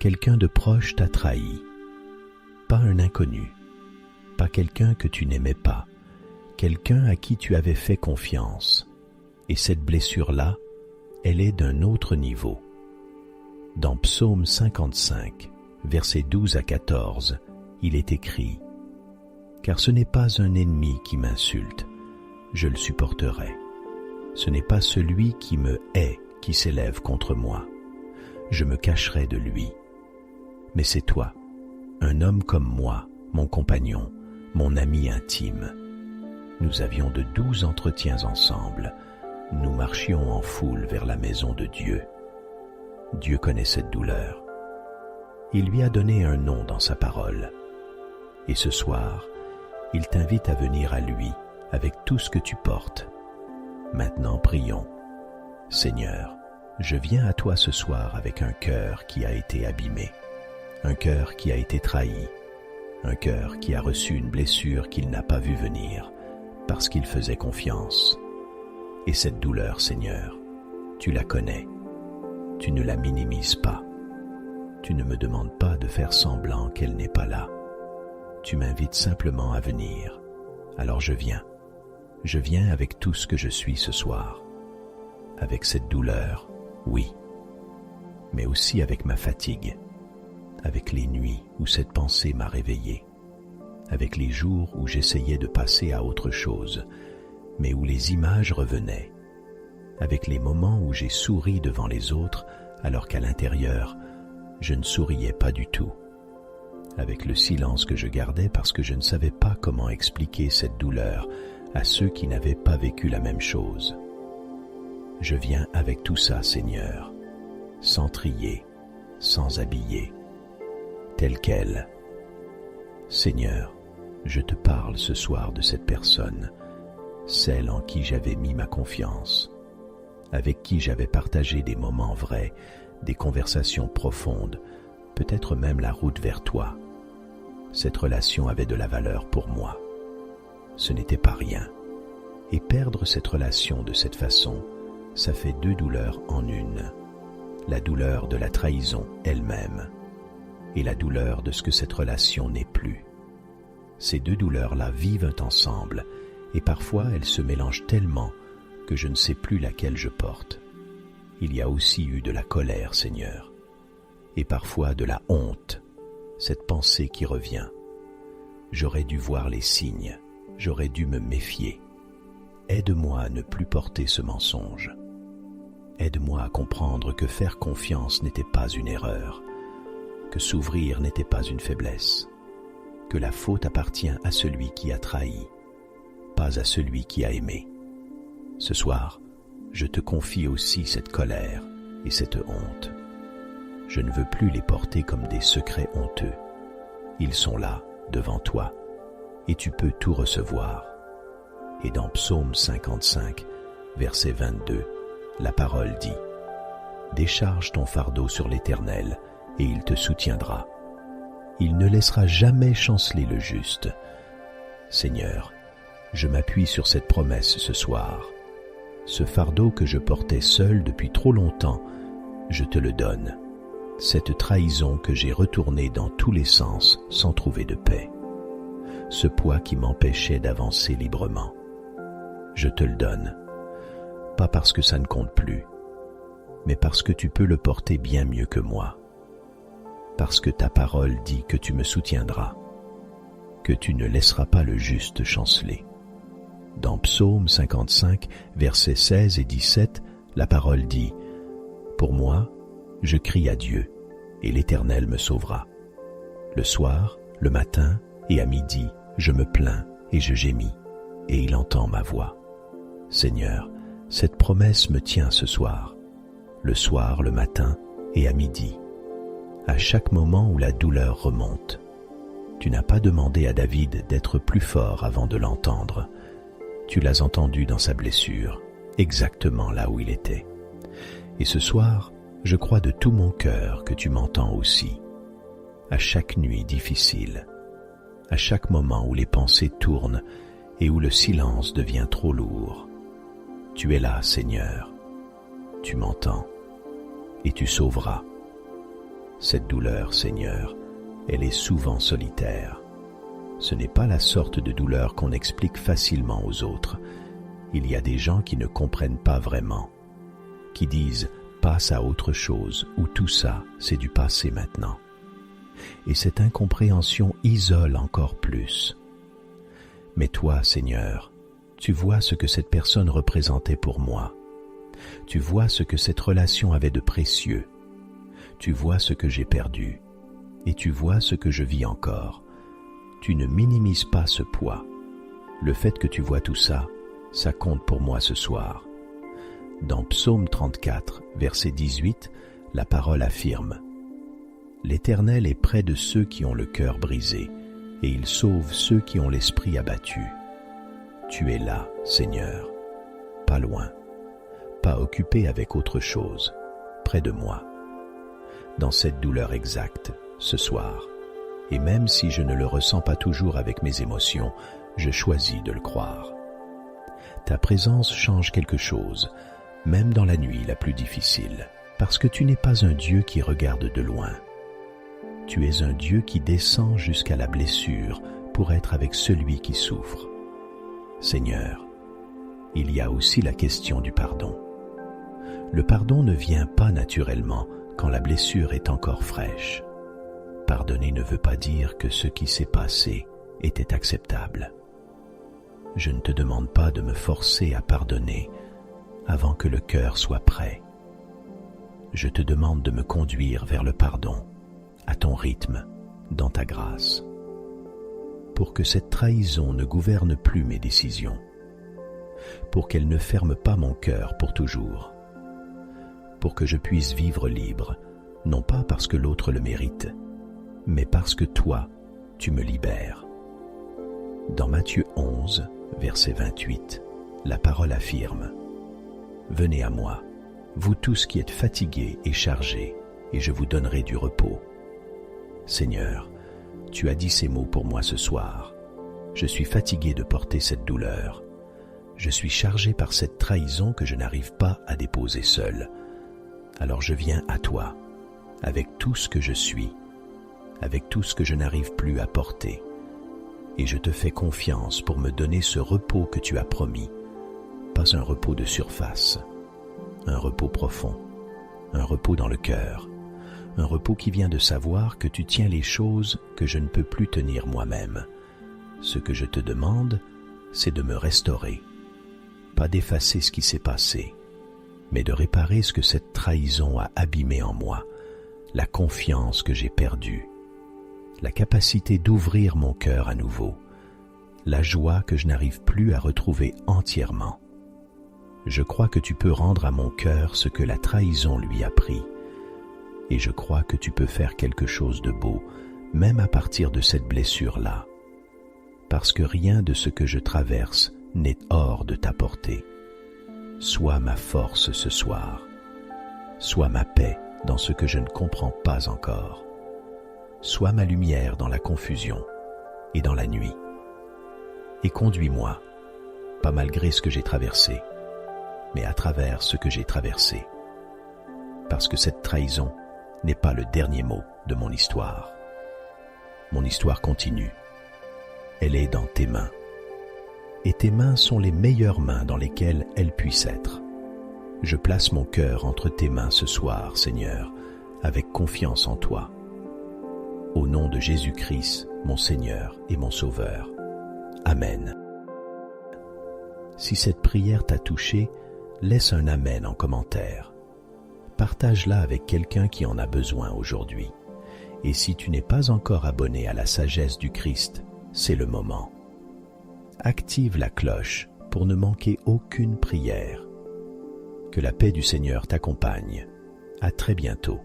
quelqu'un de proche t'a trahi. Pas un inconnu, pas quelqu'un que tu n'aimais pas, quelqu'un à qui tu avais fait confiance. Et cette blessure-là, elle est d'un autre niveau. Dans Psaume 55, versets 12 à 14, il est écrit « Car ce n'est pas un ennemi qui m'insulte, je le supporterai. Ce n'est pas celui qui me hait qui s'élève contre moi. Je me cacherai de lui. Mais c'est toi, un homme comme moi, mon compagnon, mon ami intime. Nous avions de doux entretiens ensemble. Nous marchions en foule vers la maison de Dieu. Dieu connaît cette douleur. Il lui a donné un nom dans sa parole. Et ce soir, il t'invite à venir à lui avec tout ce que tu portes. Maintenant, prions. Seigneur, je viens à toi ce soir avec un cœur qui a été abîmé, un cœur qui a été trahi, un cœur qui a reçu une blessure qu'il n'a pas vue venir parce qu'il faisait confiance. Et cette douleur, Seigneur, tu la connais. Tu ne la minimises pas. Tu ne me demandes pas de faire semblant qu'elle n'est pas là. Tu m'invites simplement à venir. Alors je viens. Je viens avec tout ce que je suis ce soir. Avec cette douleur, oui. Mais aussi avec ma fatigue. Avec les nuits où cette pensée m'a réveillé. Avec les jours où j'essayais de passer à autre chose, mais où les images revenaient. Avec les moments où j'ai souri devant les autres, alors qu'à l'intérieur, je ne souriais pas du tout. Avec le silence que je gardais parce que je ne savais pas comment expliquer cette douleur à ceux qui n'avaient pas vécu la même chose. Je viens avec tout ça, Seigneur, sans trier, sans habiller, tel quel. Seigneur, je te parle ce soir de cette personne, celle en qui j'avais mis ma confiance, avec qui j'avais partagé des moments vrais, des conversations profondes, peut-être même la route vers toi. Cette relation avait de la valeur pour moi. Ce n'était pas rien. Et perdre cette relation de cette façon, ça fait deux douleurs en une. La douleur de la trahison elle-même et la douleur de ce que cette relation n'est plus. Ces deux douleurs-là vivent ensemble et parfois elles se mélangent tellement que je ne sais plus laquelle je porte. Il y a aussi eu de la colère, Seigneur, et parfois de la honte, cette pensée qui revient. J'aurais dû voir les signes, j'aurais dû me méfier. Aide-moi à ne plus porter ce mensonge. Aide-moi à comprendre que faire confiance n'était pas une erreur, que s'ouvrir n'était pas une faiblesse, que la faute appartient à celui qui a trahi, pas à celui qui a aimé. Ce soir, je te confie aussi cette colère et cette honte. Je ne veux plus les porter comme des secrets honteux. Ils sont là, devant toi, et tu peux tout recevoir. Et dans Psaume 55, verset 22, la parole dit « Décharge ton fardeau sur l'Éternel, et il te soutiendra. Il ne laissera jamais chanceler le juste. » Seigneur, je m'appuie sur cette promesse ce soir. Ce fardeau que je portais seul depuis trop longtemps, je te le donne. Cette trahison que j'ai retournée dans tous les sens sans trouver de paix. Ce poids qui m'empêchait d'avancer librement. Je te le donne. Pas parce que ça ne compte plus, mais parce que tu peux le porter bien mieux que moi. Parce que ta parole dit que tu me soutiendras, que tu ne laisseras pas le juste chanceler. Dans Psaume 55, versets 16 et 17, la parole dit « Pour moi, je crie à Dieu, et l'Éternel me sauvera. Le soir, le matin et à midi, je me plains et je gémis, et il entend ma voix. Seigneur, cette promesse me tient ce soir, le soir, le matin et à midi. À chaque moment où la douleur remonte, tu n'as pas demandé à David d'être plus fort avant de l'entendre. Tu l'as entendu dans sa blessure, exactement là où il était. Et ce soir, je crois de tout mon cœur que tu m'entends aussi. À chaque nuit difficile, à chaque moment où les pensées tournent et où le silence devient trop lourd, tu es là, Seigneur. Tu m'entends et tu sauveras. Cette douleur, Seigneur, elle est souvent solitaire. Ce n'est pas la sorte de douleur qu'on explique facilement aux autres. Il y a des gens qui ne comprennent pas vraiment, qui disent « passe à autre chose » ou « tout ça, c'est du passé maintenant ». Et cette incompréhension isole encore plus. Mais toi, Seigneur, tu vois ce que cette personne représentait pour moi. Tu vois ce que cette relation avait de précieux. Tu vois ce que j'ai perdu. Et tu vois ce que je vis encore. Tu ne minimises pas ce poids. Le fait que tu vois tout ça, ça compte pour moi ce soir. Dans Psaume 34, verset 18, la parole affirme « L'Éternel est près de ceux qui ont le cœur brisé, et il sauve ceux qui ont l'esprit abattu. » Tu es là, Seigneur, pas loin, pas occupé avec autre chose, près de moi, dans cette douleur exacte, ce soir. Et même si je ne le ressens pas toujours avec mes émotions, je choisis de le croire. Ta présence change quelque chose, même dans la nuit la plus difficile, parce que tu n'es pas un Dieu qui regarde de loin. Tu es un Dieu qui descend jusqu'à la blessure pour être avec celui qui souffre. Seigneur, il y a aussi la question du pardon. Le pardon ne vient pas naturellement quand la blessure est encore fraîche. Pardonner ne veut pas dire que ce qui s'est passé était acceptable. Je ne te demande pas de me forcer à pardonner avant que le cœur soit prêt. Je te demande de me conduire vers le pardon, à ton rythme, dans ta grâce, pour que cette trahison ne gouverne plus mes décisions, pour qu'elle ne ferme pas mon cœur pour toujours, pour que je puisse vivre libre, non pas parce que l'autre le mérite, mais parce que toi, tu me libères. Dans Matthieu 11, verset 28, la parole affirme « Venez à moi, vous tous qui êtes fatigués et chargés, et je vous donnerai du repos. » Seigneur, tu as dit ces mots pour moi ce soir. Je suis fatigué de porter cette douleur. Je suis chargé par cette trahison que je n'arrive pas à déposer seul. Alors je viens à toi, avec tout ce que je suis, avec tout ce que je n'arrive plus à porter. Et je te fais confiance pour me donner ce repos que tu as promis. Pas un repos de surface, un repos profond, un repos dans le cœur, un repos qui vient de savoir que tu tiens les choses que je ne peux plus tenir moi-même. Ce que je te demande, c'est de me restaurer, pas d'effacer ce qui s'est passé, mais de réparer ce que cette trahison a abîmé en moi, la confiance que j'ai perdue, la capacité d'ouvrir mon cœur à nouveau, la joie que je n'arrive plus à retrouver entièrement. Je crois que tu peux rendre à mon cœur ce que la trahison lui a pris, et je crois que tu peux faire quelque chose de beau, même à partir de cette blessure-là, parce que rien de ce que je traverse n'est hors de ta portée. Sois ma force ce soir, sois ma paix dans ce que je ne comprends pas encore, sois ma lumière dans la confusion et dans la nuit, et conduis-moi, pas malgré ce que j'ai traversé, mais à travers ce que j'ai traversé, parce que cette trahison n'est pas le dernier mot de mon histoire. Mon histoire continue. Elle est dans tes mains. Et tes mains sont les meilleures mains dans lesquelles elle puisse être. Je place mon cœur entre tes mains ce soir, Seigneur, avec confiance en toi. Au nom de Jésus-Christ, mon Seigneur et mon Sauveur. Amen. Si cette prière t'a touché, laisse un Amen en commentaire. Partage-la avec quelqu'un qui en a besoin aujourd'hui. Et si tu n'es pas encore abonné à la sagesse du Christ, c'est le moment. Active la cloche pour ne manquer aucune prière. Que la paix du Seigneur t'accompagne. À très bientôt.